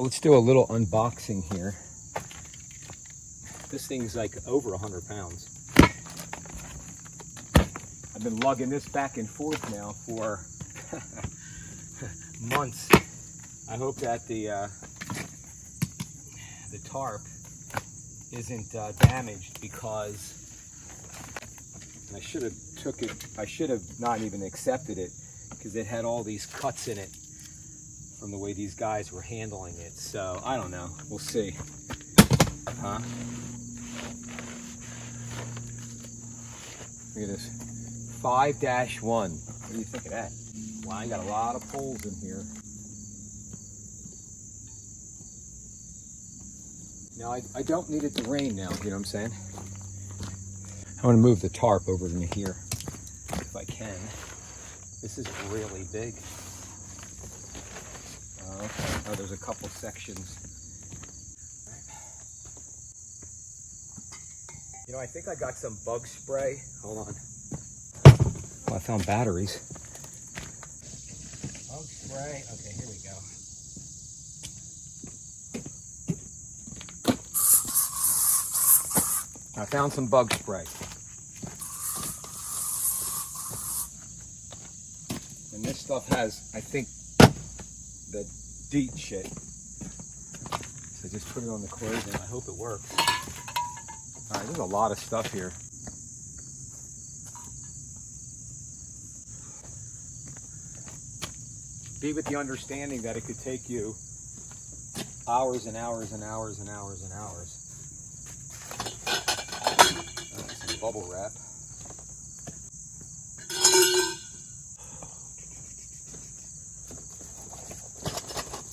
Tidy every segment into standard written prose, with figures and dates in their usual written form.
Let's do a little unboxing here. This thing's like over 100 pounds. I've been lugging this back and forth now for months. I hope that the tarp isn't damaged, because I should have not even accepted it, because it had all these cuts in it from the way these guys were handling it. So I don't know, we'll see. Huh? Look at this, 5-1. What do you think of that? Wow, I got a lot of poles in here. Now I don't need it to rain now, you know what I'm saying? I want to move the tarp over to here if I can. This is really big. Okay. Oh, there's a couple sections. You know, I think I got some bug spray. Hold on. Oh, I found batteries. Bug spray. Okay, here we go. I found some bug spray. And this stuff has, I think, the DEET shit. So just put it on the clothing. I hope it works. All right, there's a lot of stuff here. Be with the understanding that it could take you hours and hours and hours and hours and hours. Some bubble wrap.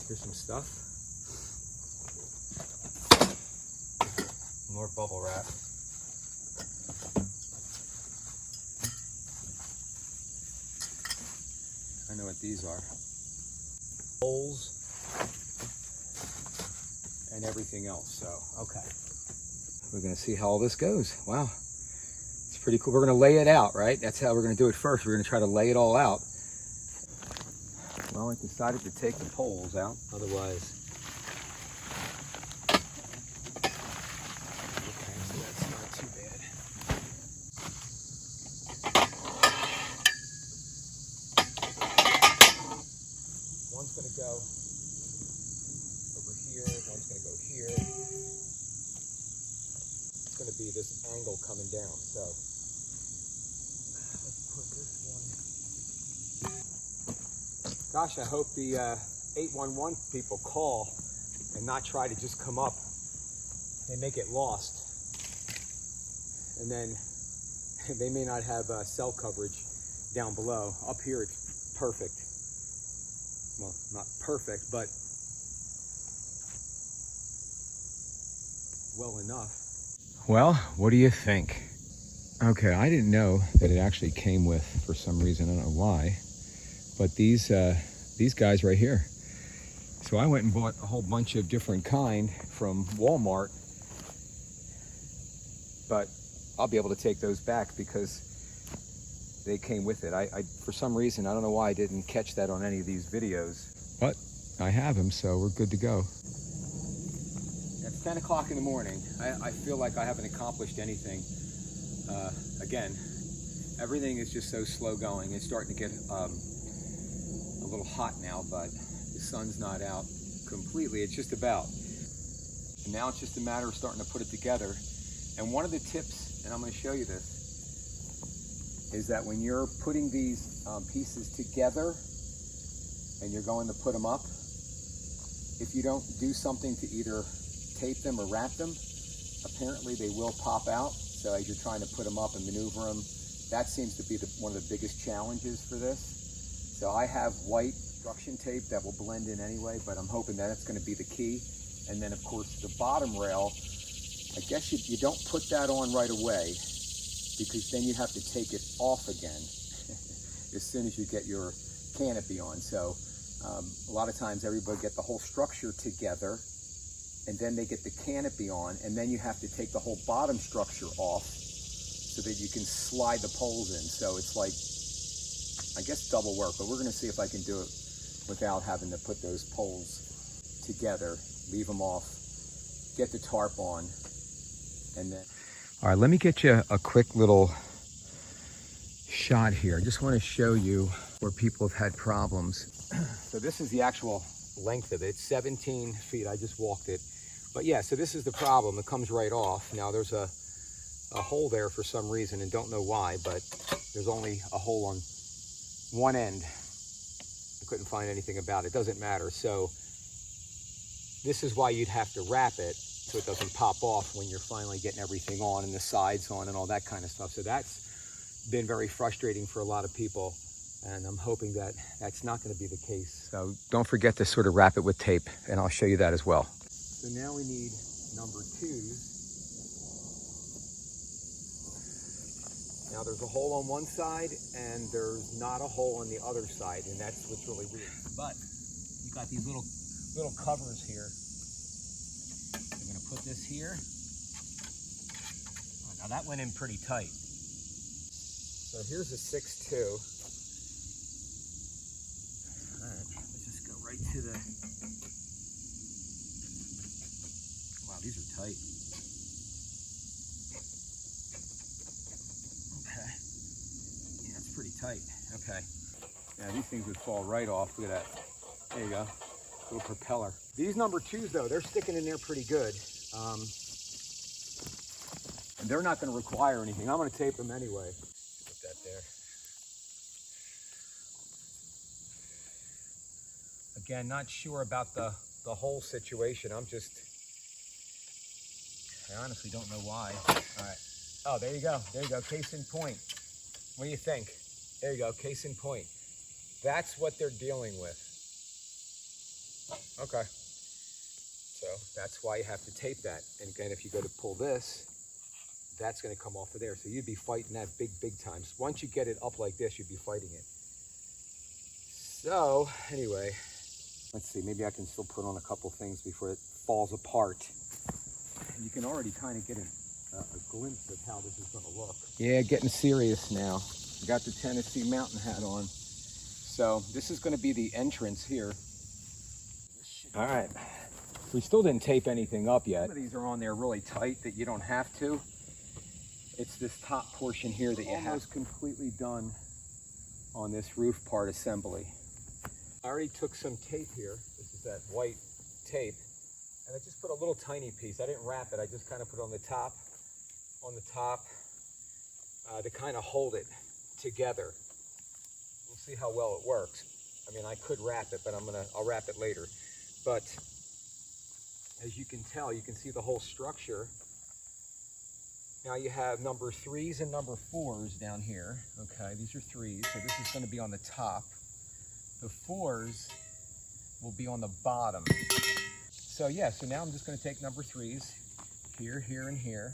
Here's some stuff. More bubble wrap. I know what these are. Holes and everything else. So, okay. We're going to see how all this goes. Wow. It's pretty cool. We're going to lay it out, right? That's how we're going to do it first. We're going to try to lay it all out. Well, I decided to take the poles out. Otherwise, okay, so that's not too bad. One's going to go over here. One's going to go here. It's going to be this angle coming down. So let's put this one. Gosh, I hope the 811 people call and not try to just come up. They may get lost. And then they may not have cell coverage down below. Up here it's perfect. Well, not perfect, but well enough. Well, what do you think? Okay, I didn't know that it actually came with, for some reason, I don't know why, but these guys right here. So I went and bought a whole bunch of different kind from Walmart, but I'll be able to take those back because they came with it. I for some reason, I don't know why I didn't catch that on any of these videos, but I have them, so we're good to go. It's 10 o'clock in the morning. I feel like I haven't accomplished anything. Again, everything is just so slow going. It's starting to get a little hot now, but the sun's not out completely. It's just about. And now it's just a matter of starting to put it together. And one of the tips, and I'm going to show you this, is that when you're putting these pieces together and you're going to put them up, if you don't do something to either tape them or wrap them, apparently they will pop out. So as you're trying to put them up and maneuver them, that seems to be one of the biggest challenges for this. So I have white construction tape that will blend in anyway, but I'm hoping that it's going to be the key. And then of course the bottom rail, I guess you don't put that on right away, because then you have to take it off again as soon as you get your canopy on. So a lot of times everybody get the whole structure together and then they get the canopy on, and then you have to take the whole bottom structure off so that you can slide the poles in. So it's like, I guess, double work, but we're gonna see if I can do it without having to put those poles together, leave them off, get the tarp on, and then... All right, let me get you a quick little shot here. I just want to show you where people have had problems. So this is the actual length of it, 17 feet. I just walked it. But yeah, so this is the problem. It comes right off. Now there's a hole there for some reason, and don't know why, but there's only a hole on one end. I couldn't find anything about it. Doesn't matter. So this is why you'd have to wrap it so it doesn't pop off when you're finally getting everything on and the sides on and all that kind of stuff. So that's been very frustrating for a lot of people, and I'm hoping that that's not going to be the case. So don't forget to sort of wrap it with tape, and I'll show you that as well. So now we need number 2s. Now there's a hole on one side and there's not a hole on the other side, and that's what's really weird. But you got these little covers here. I'm gonna put this here. Oh, now that went in pretty tight. So here's a 6-2. All right, let's just go right to the... Wow, these are tight. Okay. Yeah, it's pretty tight. Okay. Yeah, these things would fall right off. Look at that. There you go. Little propeller. These number 2s, though, they're sticking in there pretty good. And they're not going to require anything. I'm going to tape them anyway. Put that there. Again, not sure about the whole situation. I honestly don't know why. All right. Oh, there you go. There you go. Case in point. What do you think? There you go. Case in point. That's what they're dealing with. Okay. So that's why you have to tape that. And again, if you go to pull this, that's going to come off of there. So you'd be fighting that big time. Once you get it up like this, you'd be fighting it. So anyway, let's see. Maybe I can still put on a couple things before it falls apart. And you can already kind of get a glimpse of how this is going to look. Yeah, getting serious now. Got the Tennessee Mountain hat on. So this is going to be the entrance here. All right. We still didn't tape anything up yet. Some of these are on there really tight that you don't have to. It's this top portion here that you have. Almost completely done on this roof part assembly. I already took some tape here. This is that white tape. And I just put a little tiny piece. I didn't wrap it. I just kind of put it on the top to kind of hold it together. We'll see how well it works. I mean, I could wrap it, but I'll wrap it later. But as you can tell, you can see the whole structure. Now you have number 3s and number 4s down here. Okay, these are 3s, so this is going to be on the top. The 4s will be on the bottom. So yeah, so now I'm just going to take number 3s here, here, and here.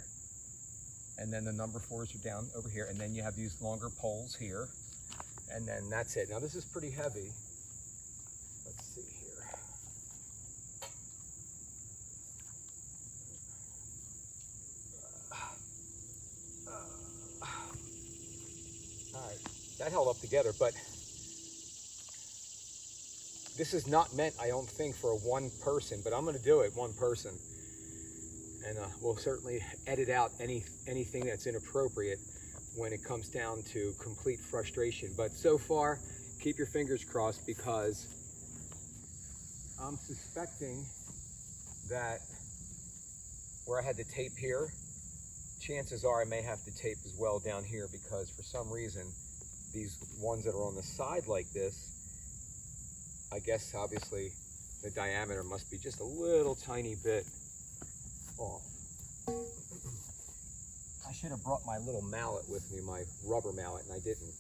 And then the number 4s are down over here. And then you have these longer poles here. And then that's it. Now this is pretty heavy. Let's see here. All right, that held up together, but this is not meant, I don't think, for a one person, but I'm going to do it one person. And we'll certainly edit out anything that's inappropriate when it comes down to complete frustration. But so far, keep your fingers crossed, because I'm suspecting that where I had the tape here, chances are I may have to tape as well down here, because for some reason, these ones that are on the side like this, I guess obviously the diameter must be just a little tiny bit off. I should have brought my little mallet with me, my rubber mallet, and I didn't.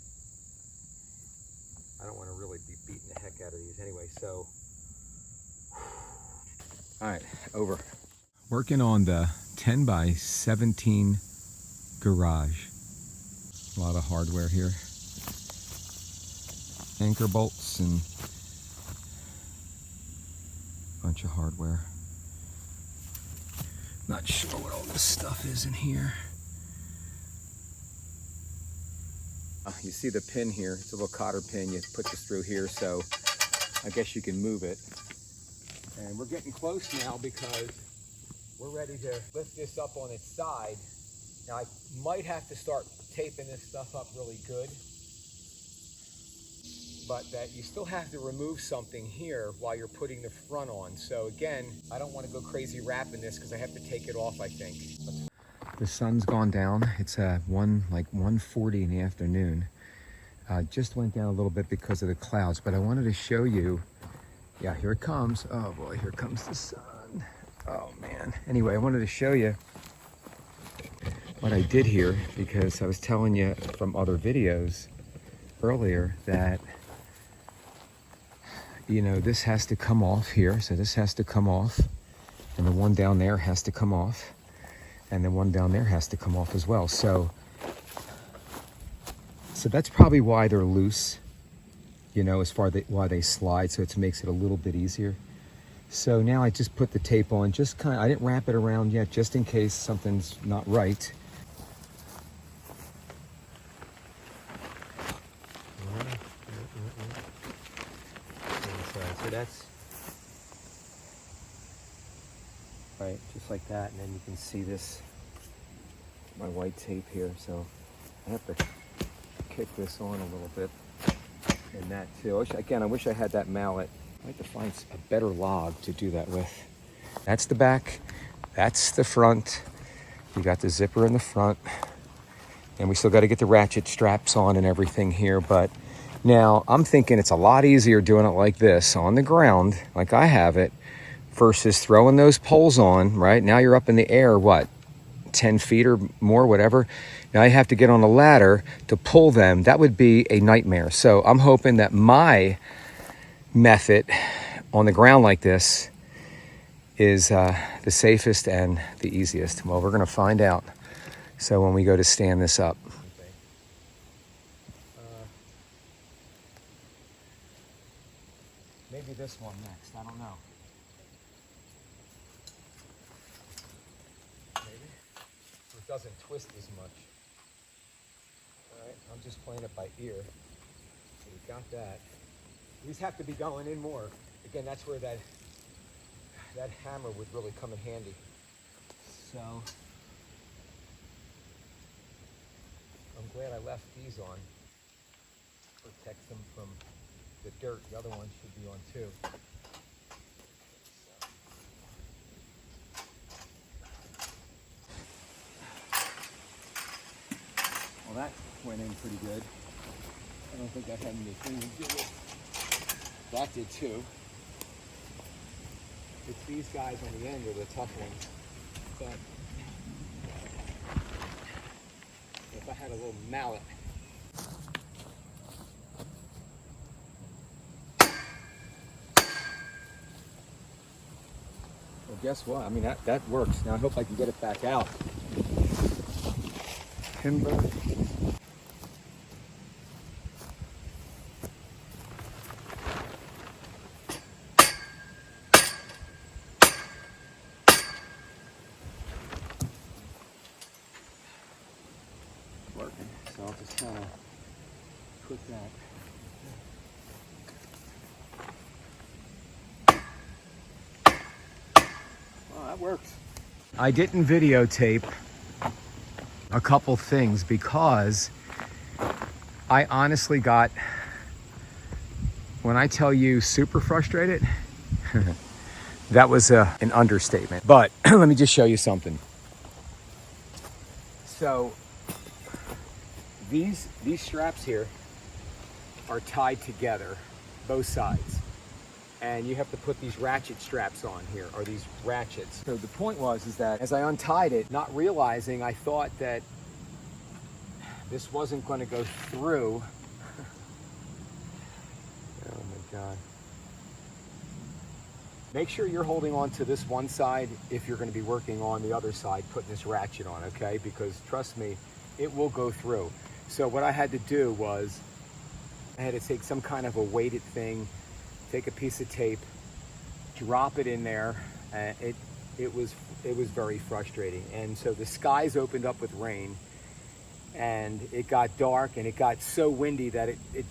I don't want to really be beating the heck out of these anyway, so. All right, over. Working on the 10 by 17 garage. A lot of hardware here. Anchor bolts and a bunch of hardware. Not sure what all this stuff is in here. You see the pin here, it's a little cotter pin. You put this through here, so I guess you can move it. And we're getting close now because we're ready to lift this up on its side. Now I might have to start taping this stuff up really good, but that you still have to remove something here while you're putting the front on. So again, I don't want to go crazy wrapping this because I have to take it off, I think. The sun's gone down. It's like 1:40 in the afternoon. Just went down a little bit because of the clouds, but I wanted to show you. Yeah, here it comes. Oh boy, here comes the sun. Oh man. Anyway, I wanted to show you what I did here because I was telling you from other videos earlier that, you know, this has to come off here. So this has to come off, and the one down there has to come off, and the one down there has to come off as well. So that's probably why they're loose, you know, as far as why they slide. So it makes it a little bit easier. So now I just put the tape on, just kind of, I didn't wrap it around yet, just in case something's not right. So that's right, just like that. And then you can see this, my white tape here. So I have to kick this on a little bit, and that too. I wish I had that mallet. I have to find a better log to do that with. That's the back, that's the front. You got the zipper in the front, and we still got to get the ratchet straps on and everything here. But now I'm thinking it's a lot easier doing it like this on the ground, like I have it, versus throwing those poles on, right? Now you're up in the air, what, 10 feet or more, whatever. Now you have to get on a ladder to pull them. That would be a nightmare. So I'm hoping that my method on the ground like this is the safest and the easiest. Well, we're gonna find out. So when we go to stand this up. Okay. Maybe this one next, I don't know. Maybe, so it doesn't twist as much. All right, I'm just playing it by ear. So we got that. These have to be going in more. Again, that's where that hammer would really come in handy. So I'm glad I left these on. Protects them from the dirt. The other one should be on too. Well, that went in pretty good. I don't think that had anything to do with. That did too. It's these guys on the end are the tough ones. But if I had a little mallet. Well, guess what? I mean, that works. Now I hope I can get it back out. Timber. Working. So I'll just kind of put that. Oh, that works. I didn't videotape a couple things because I honestly got, when I tell you super frustrated, that was an understatement. But let me just show you something. So these straps here are tied together, both sides. And you have to put these ratchet straps on here, or these ratchets. So the point is that as I untied it, not realizing, I thought that this wasn't going to go through. Oh my God. Make sure you're holding on to this one side if you're going to be working on the other side, putting this ratchet on, okay? Because trust me, it will go through. So what I had to do was, I had to take some kind of a weighted thing, take a piece of tape, drop it in there, and it was very frustrating. And so the skies opened up with rain, and it got dark, and it got so windy that it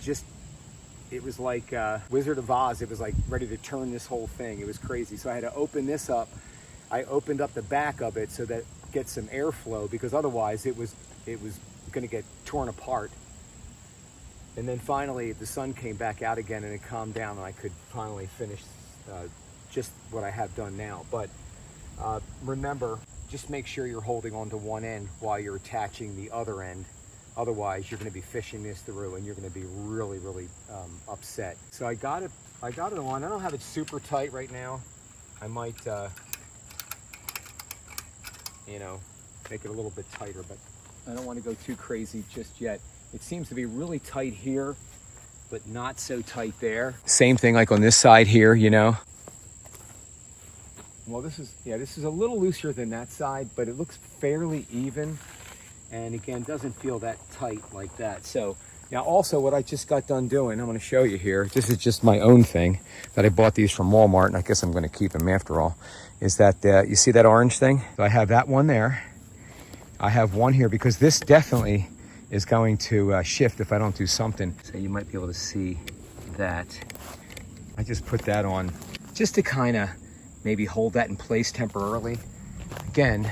it was like Wizard of Oz. It was like ready to turn this whole thing. It was crazy. So I had to open this up. I opened up the back of it so that it gets some airflow, because otherwise it was going to get torn apart. And then finally the sun came back out again and it calmed down, and I could finally finish just what I have done now. But remember, just make sure you're holding on to one end while you're attaching the other end. Otherwise, you're going to be fishing this through and you're going to be really, really upset. So I got it on. I don't have it super tight right now. I might, you know, make it a little bit tighter, but I don't want to go too crazy just yet. It seems to be really tight here, but not so tight there. Same thing like on this side here, you know. Well, this is a little looser than that side, but it looks fairly even. And again, doesn't feel that tight like that. So now also what I just got done doing, I'm going to show you here. This is just my own thing that I bought these from Walmart, and I guess I'm going to keep them after all. Is that, you see that orange thing? So I have that one there. I have one here because this definitely is going to shift if I don't do something. So you might be able to see that. I just put that on just to kind of maybe hold that in place temporarily. Again,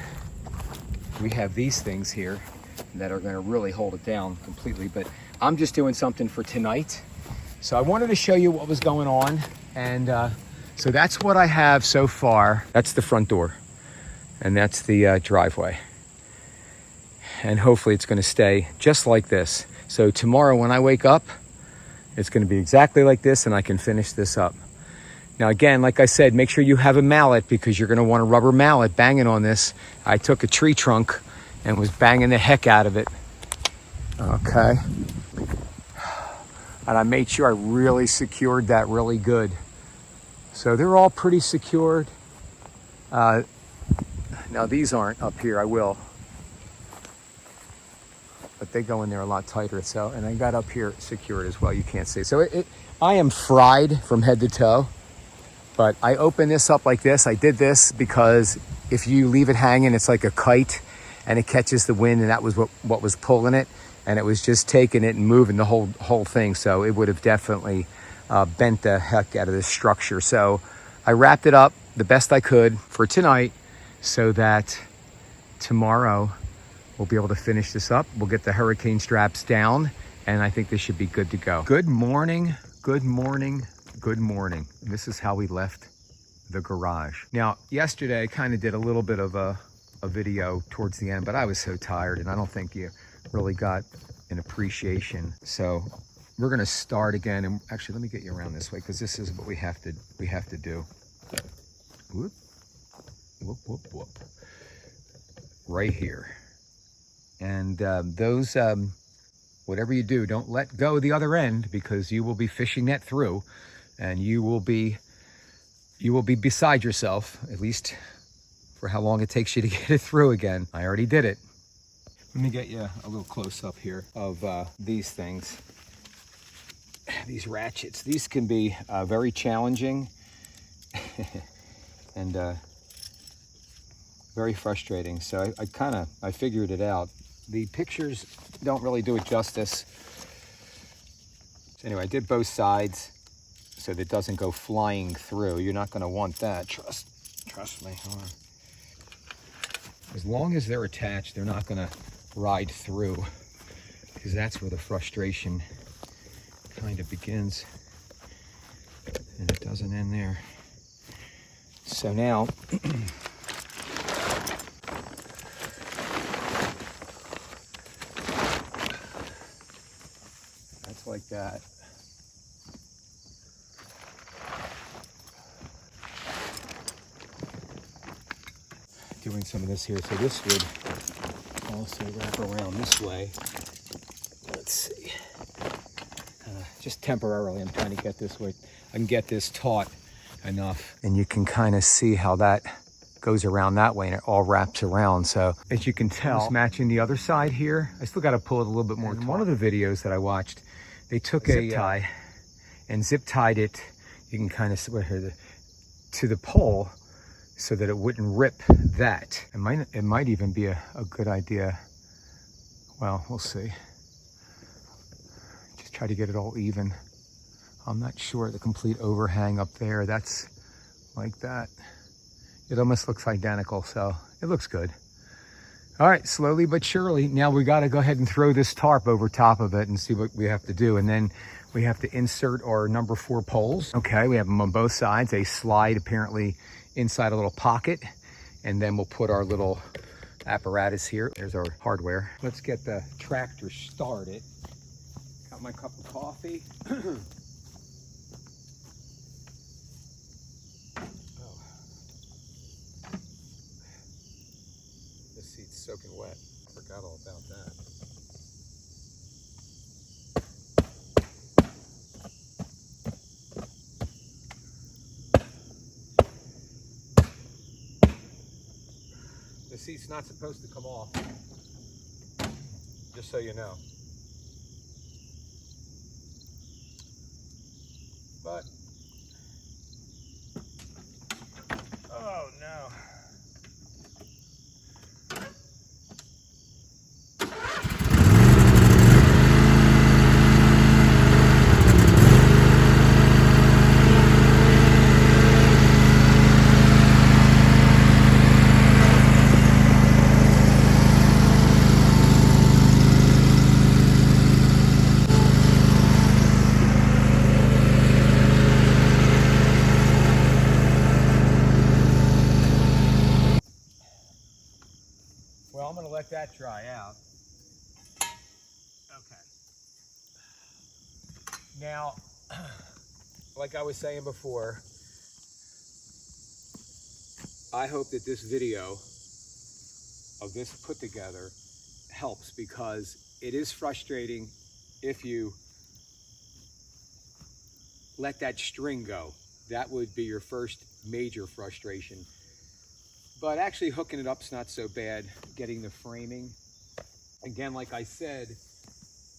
we have these things here that are going to really hold it down completely, but I'm just doing something for tonight. So I wanted to show you what was going on, and so that's what I have so far. That's the front door, and that's the driveway, and hopefully it's going to stay just like this. So tomorrow when I wake up, it's going to be exactly like this, and I can finish this up. Now again, like I said, make sure you have a mallet, because you're going to want a rubber mallet banging on this. I took a tree trunk and was banging the heck out of it. Okay. And I made sure I really secured that really good. So they're all pretty secured. Now these aren't up here, I will. But they go in there a lot tighter. So, and I got up here secured as well, you can't see. So I am fried from head to toe. But I open this up like this. I did this because if you leave it hanging, it's like a kite and it catches the wind, and that was what was pulling it. And it was just taking it and moving the whole thing. So it would have definitely bent the heck out of this structure. So I wrapped it up the best I could for tonight so that tomorrow we'll be able to finish this up. We'll get the hurricane straps down, and I think this should be good to go. Good morning, good morning. Good morning. This is how we left the garage. Now, yesterday I kind of did a little bit of a video towards the end, but I was so tired and I don't think you really got an appreciation. So we're going to start again. And actually, let me get you around this way, because this is what we have to do. Whoop, whoop, whoop, whoop. Right here. And those, whatever you do, don't let go of the other end, because you will be fishing that through. And you will be beside yourself, at least for how long it takes you to get it through again. I already did it. Let me get you a little close up here of these things. These ratchets. These can be very challenging and very frustrating. So I figured it out. The pictures don't really do it justice. So anyway, I did both sides, so that it doesn't go flying through. You're not going to want that. Trust me. Hold on. As long as they're attached, they're not going to ride through, because that's where the frustration kind of begins, and it doesn't end there. So now that's like that. Doing some of this here, so this would also wrap around this way. Let's see, just temporarily I'm trying to get this way. I can get this taut enough, and you can kind of see how that goes around that way, and it all wraps around. So as you can tell, it's matching the other side here. I still got to pull it a little bit more. In one of the videos that I watched, they took a zip tie and zip tied it. You can kind of see here to the pole, so that it wouldn't rip that. It might even be a good idea. Well, we'll see. Just try to get it all even I'm not sure the complete overhang up there. That's like that. It almost looks identical, so it looks good. All right, slowly but surely. Now we got to go ahead and throw this tarp over top of it and see what we have to do. And then we have to insert our number 4 poles. Okay, we have them on both sides. They slide apparently inside a little pocket. And then we'll put our little apparatus here. There's our hardware. Let's get the tractor started. Got my cup of coffee. Soaking wet. Forgot all about that. The seat's not supposed to come off, just so you know. But, oh no. Well, I'm going to let that dry out. Okay. Now, like I was saying before, I hope that this video of this put together helps, because it is frustrating if you let that string go. That would be your first major frustration. But actually hooking it up's not so bad. Getting the framing. Again, like I said,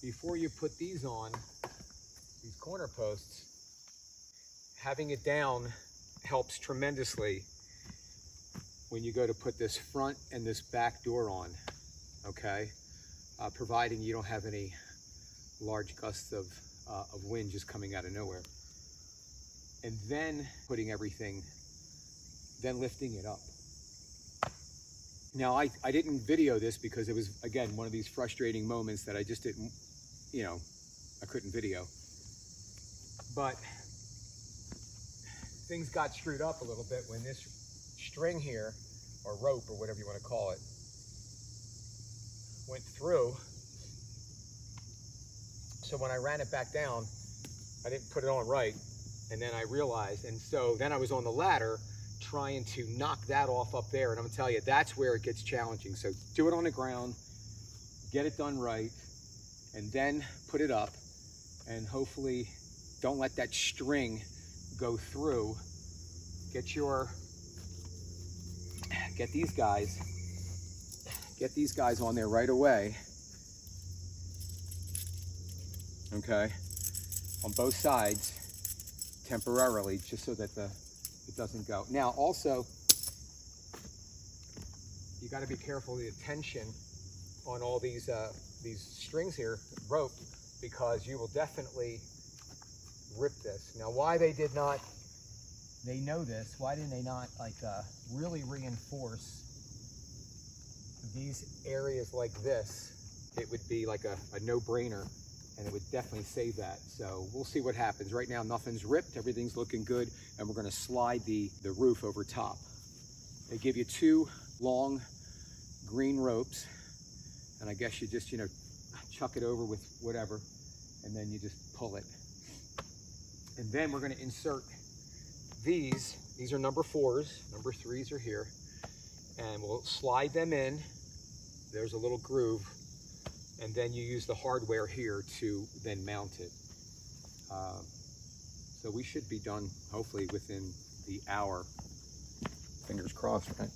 before you put these on, these corner posts, having it down helps tremendously when you go to put this front and this back door on, okay? Providing you don't have any large gusts of wind just coming out of nowhere. And then putting everything, then lifting it up. Now, I didn't video this because it was, again, one of these frustrating moments that I just didn't, you know, I couldn't video. But things got screwed up a little bit when this string here, or rope, or whatever you want to call it, went through. So when I ran it back down, I didn't put it on right. And then I realized, and so then I was on the ladder trying to knock that off up there. And I'm gonna tell you, that's where it gets challenging. So do it on the ground, get it done right, and then put it up, and hopefully don't let that string go through. Get these guys on there right away. Okay, on both sides temporarily, just so that it doesn't go. Now also, you got to be careful of the tension on all these strings here, rope, because you will definitely rip this. Now, why they did not, they know this, why didn't they not like really reinforce these areas like this? It would be like a no-brainer, and it would definitely save that. So we'll see what happens. Right now, nothing's ripped, everything's looking good, and we're gonna slide the roof over top. They give you 2 long green ropes, and I guess you just, you know, chuck it over with whatever, and then you just pull it. And then we're gonna insert these are number 4s, number 3s are here, and we'll slide them in. There's a little groove, and then you use the hardware here to then mount it. So we should be done hopefully within the hour. Fingers crossed, right?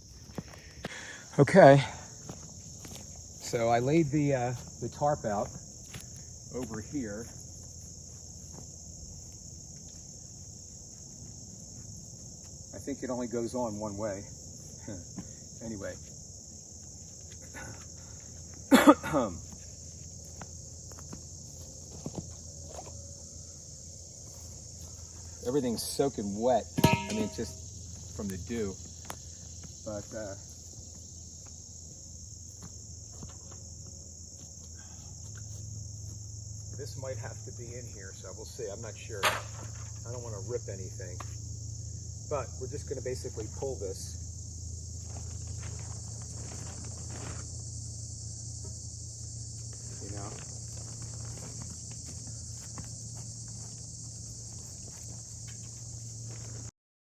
Okay, so I laid the tarp out over here. I think it only goes on one way. Anyway. everything's soaking wet. I mean, just from the dew. But this might have to be in here, so we'll see. I'm not sure. I don't want to rip anything. But we're just going to basically pull this